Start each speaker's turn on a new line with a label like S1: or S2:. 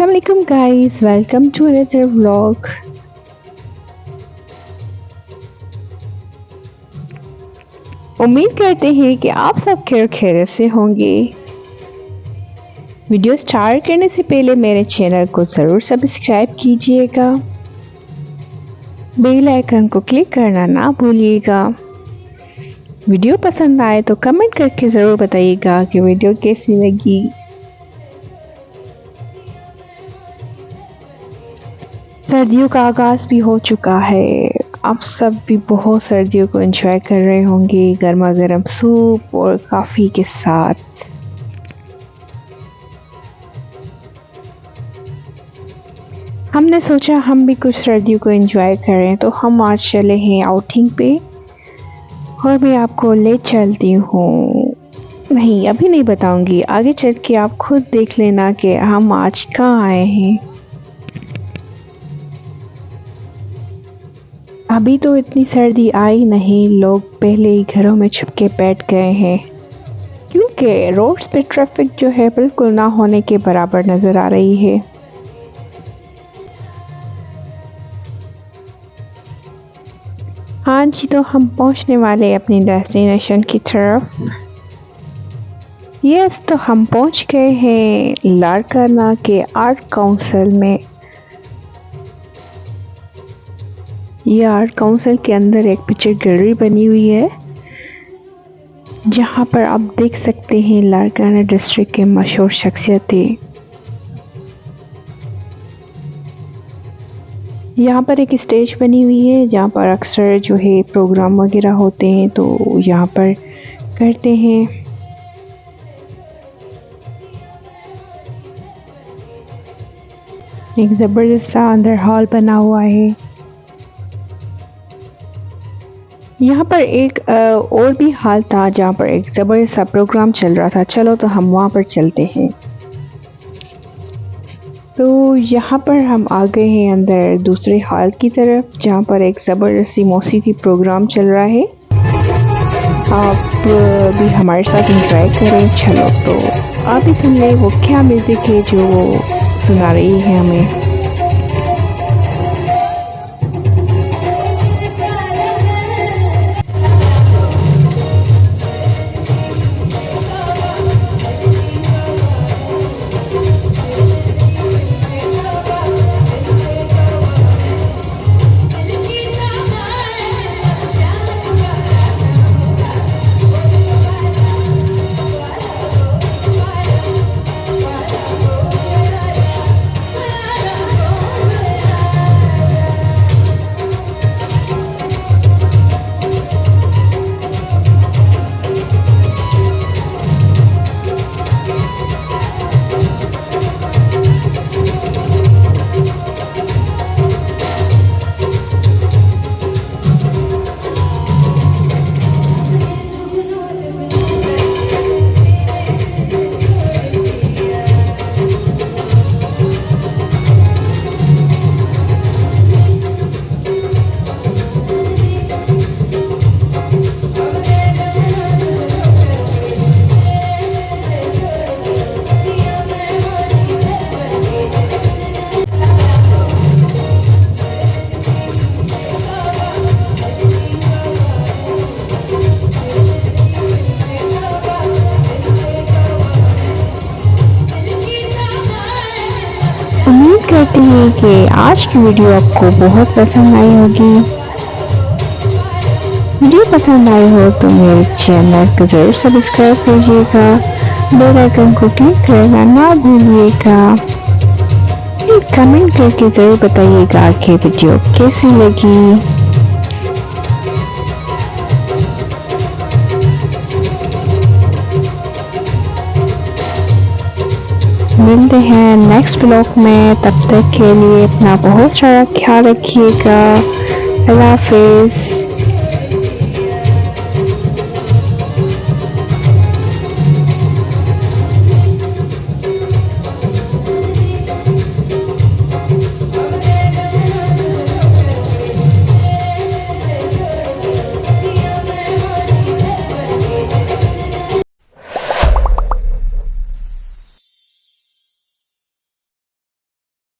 S1: Assalamualaikum guys, welcome to another vlog। उम्मीद करते हैं कि आप सब खैरियत से होंगे। वीडियो स्टार्ट करने से पहले मेरे चैनल को ज़रूर सब्सक्राइब कीजिएगा, बेल आइकन को क्लिक करना ना भूलिएगा। वीडियो पसंद आए तो कमेंट करके ज़रूर बताइएगा कि वीडियो कैसी लगी। सर्दियों का आगाज़ भी हो चुका है, आप सब भी बहुत सर्दियों को एंजॉय कर रहे होंगे गर्मा गर्म सूप और कॉफ़ी के साथ। हमने सोचा हम भी कुछ सर्दियों को एंजॉय करें, तो हम आज चले हैं आउटिंग पे और मैं आपको ले चलती हूँ। नहीं, अभी नहीं बताऊंगी, आगे चल के आप खुद देख लेना कि हम आज कहाँ आए हैं। अभी तो इतनी सर्दी आई नहीं, लोग पहले ही घरों में छुप के बैठ गए हैं क्योंकि रोड्स पे ट्रैफिक जो है बिल्कुल ना होने के बराबर नज़र आ रही है। हाँ जी, तो हम पहुंचने वाले अपनी डेस्टिनेशन की तरफ। यस, तो हम पहुंच गए हैं लाड़काना के आर्ट काउंसिल में। ये आर्ट काउंसिल के अंदर एक पिक्चर गैलरी बनी हुई है जहां पर आप देख सकते हैं लाड़काना डिस्ट्रिक्ट के मशहूर शख्सियतें। यहाँ पर एक स्टेज बनी हुई है जहाँ पर अक्सर जो है प्रोग्राम वगैरह होते हैं, तो यहाँ पर करते हैं। एक ज़बरदस्त सा अंदर हॉल बना हुआ है। यहाँ पर एक और भी हॉल था जहाँ पर एक ज़बरदस्त सा प्रोग्राम चल रहा था। चलो तो हम वहाँ पर चलते हैं। तो यहाँ पर हम आ गए हैं अंदर दूसरे हॉल की तरफ जहाँ पर एक ज़बरदस्त सी मौसीकी प्रोग्राम चल रहा है। आप भी हमारे साथ एंजॉय करें। चलो तो आप ही सुन लें वो क्या म्यूज़िक है जो सुना रही है हमें। उम्मीद करती हूँ कि आज की वीडियो आपको बहुत पसंद आई होगी। वीडियो पसंद आई हो तो मेरे चैनल को ज़रूर सब्सक्राइब कीजिएगा, बेल आइकन को क्लिक करना ना भूलिएगा। कमेंट करके ज़रूर बताइएगा कि वीडियो कैसी लगी। मिलते हैं नेक्स्ट ब्लॉग में, तब तक के लिए अपना बहुत सारा ख्याल रखिएगा। अल्लाह हाफिज़।